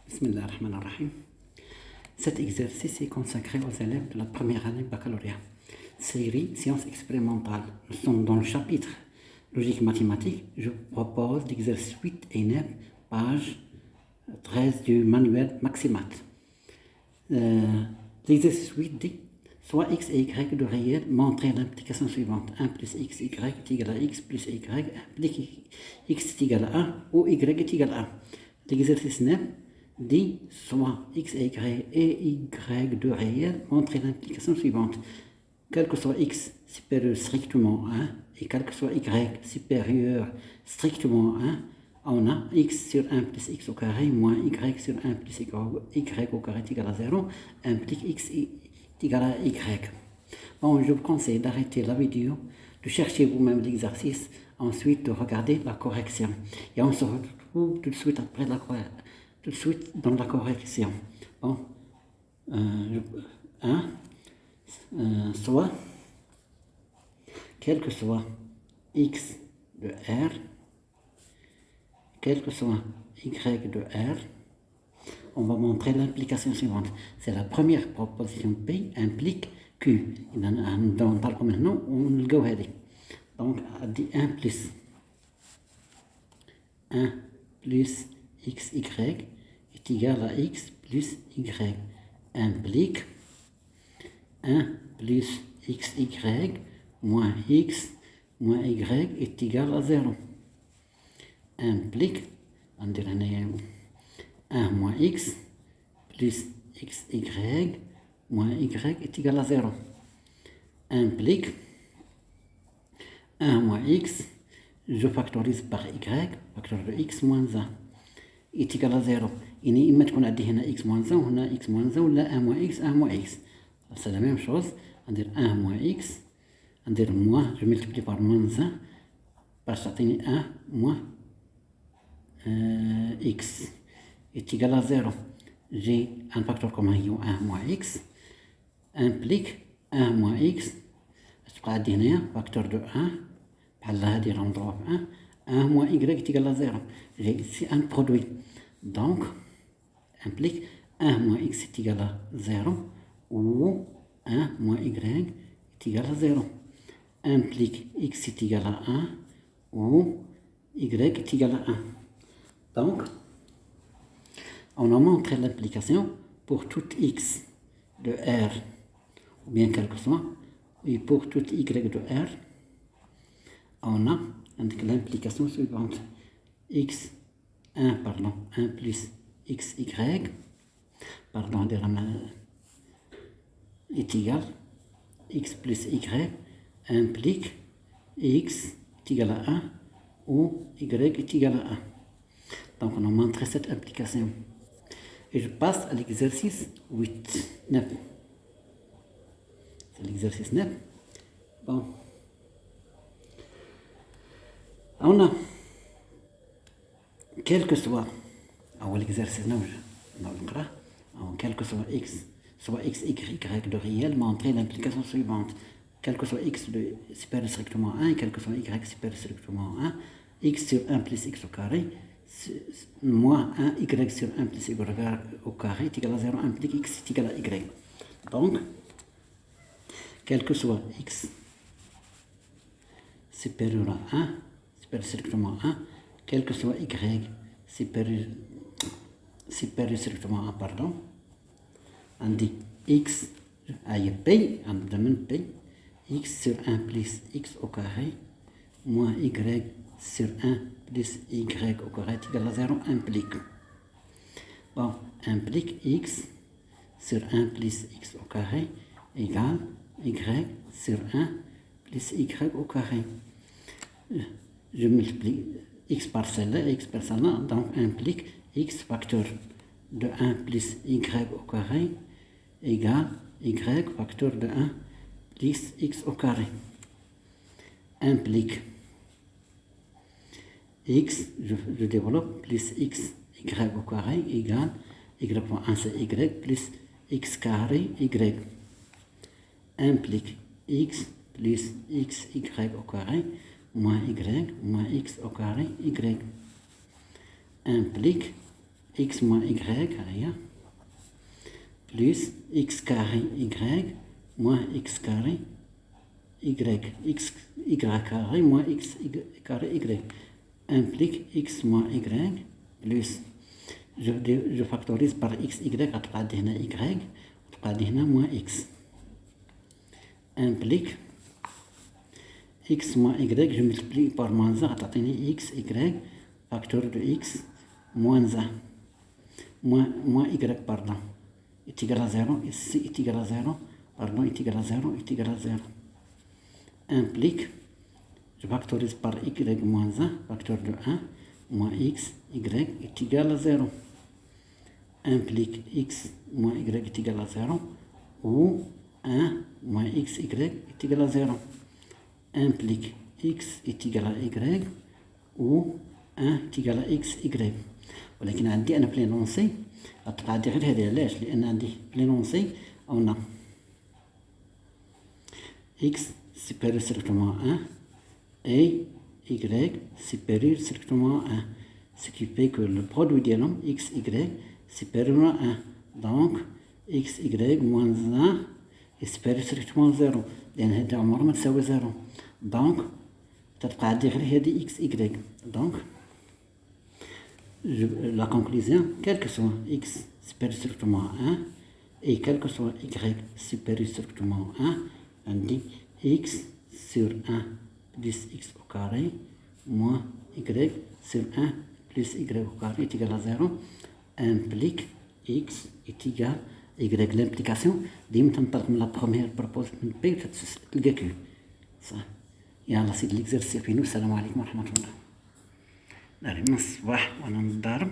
Bismillah ar-Rahman ar-Rahim. Cet exercice est consacré aux élèves de la première année baccalauréat. Série Sciences expérimentales. Nous sommes dans le chapitre Logique mathématique. Je vous propose l'exercice 8 et 9, page 13 du manuel Maximat. L'exercice 8 dit soit x et y de réel, montrer l'implication suivante. 1 plus x, y est égal à x plus y implique x est égal à 1 ou y est égal à 1. L'exercice 9 dit soit x et y de réel, montrer l'implication suivante. Quel que soit x supérieur strictement à 1 et quel que soit y supérieur strictement à 1, on a x sur 1 plus x au carré moins y sur 1 plus y au carré est égal à 0, implique x est égal à y. Bon, je vous conseille d'arrêter la vidéo, de chercher vous-même l'exercice, ensuite de regarder la correction. Et on se retrouve tout de suite après tout de suite dans la correction. Bon, soit, quel que soit x de R, quel que soit y de R, on va montrer l'implication suivante. C'est la première proposition P implique Q. Dans le maintenant, on le go ahead. Donc, elle dit 1 plus xy est égal à x plus y implique 1 plus xy moins x moins y est égal à 0. Implique, on dirait 1 moins x plus xy moins y est égal à 0. Implique 1 moins x, je factorise par y, facteur de x moins 1 est égal à 0. إني إما تكون عندي هنا x moins 1 وهنا x moins 1 ولا 1 moins x 1 moins x. C'est la même chose. On dit 1 moins x, on dit moins, je multiplie par moins 1, parce que ça 1 moins x est égal à 0. J'ai un facteur commun qui est 1 moins x, implique 1 moins x, تبقى عندي هنايا facteur de 1 بحال هادي راه مضروبة في 1 moins y est égal à 0. J'ai ici un produit. Donc, implique 1 moins x est égal à 0 ou 1 moins y est égal à 0. Implique x est égal à 1 ou y est égal à 1. Donc, on a montré l'implication pour tout x de R, ou bien quel que soit, et pour tout y de R, on a l'implication suivante. 1 plus xy, est égal x plus y implique x est égal à 1 ou y est égal à 1. Donc on a montré cette implication. Et je passe à l'exercice 9. C'est l'exercice 9. Bon. On a, quel que soit, l'exercice 9, quel que soit x, soit x, y de réel, montrer l'implication suivante. Quel que soit x de supérieur strictement à 1, quel que soit y supérieur strictement à 1, x sur 1 plus x au carré, moins 1 y sur 1 plus y au carré est égal à 0, implique x est égal à y. Donc, quel que soit x supérieur à 1, supérieur strictement à 1, quel que soit y supérieur strictement à 1, pardon, on dit x à p, on demande p, x sur 1 plus x au carré, moins y sur 1 plus y au carré est égal à 0, implique. Bon, implique x sur 1 plus x au carré égale y sur 1 plus y au carré. Je multiplie x par celle-là et x par celle-là, donc implique x facteur de 1 plus y au carré égale y facteur de 1 plus x au carré. Implique x, je développe, plus x y au carré égale y fois 1 c'est y plus x carré y. Implique x plus x y au carré moins y moins x au carré y. Implique x moins y, rien, plus x carré y moins x carré y, y carré moins x carré y, implique x moins y, plus, je factorise par x, y, غتبقى هنا y, غتبقى هنا moins x, implique x moins y, je multiplie par moins 1, غتعطيني x, y, facteur de x, moins 1, moins y, pardon, est égal à 0, ici est égal à 0, pardon, est égal à 0, est égal à 0, implique, je factorise par y moins 1, facteur de 1, moins x, y est égal à 0, implique x moins y est égal à 0, ou 1 moins x, y est égal à 0, implique x est égal à y, ou 1 est égal à x, y. ولكن عندي أنا في لينونسي غتبقى عندي غير هادي، علاش؟ لأن عندي في لينونسي أو x supérieur strictement à 1 et y supérieur strictement à 1, ce qui fait que le produit de l'homme x, y supérieur à 1, donc x, y moins 1 est supérieur strictement à 0 لأن هادي عمرها ما تساوي 0، donc تتبقى عندي غير هادي x, y. donc la conclusion, quel que soit x supérieur strictement à 1 et quel que soit y supérieur strictement à 1, on dit x sur 1 plus x au carré moins y sur 1 plus y au carré est égal à 0, implique x est égal à y. L'implication, ديما تنطلق من la première proposition من B تلقى Q. صح. يلا سيدي l'exercice فينو. السلام عليكم ورحمة الله. ناري من الصباح وانا نضارب.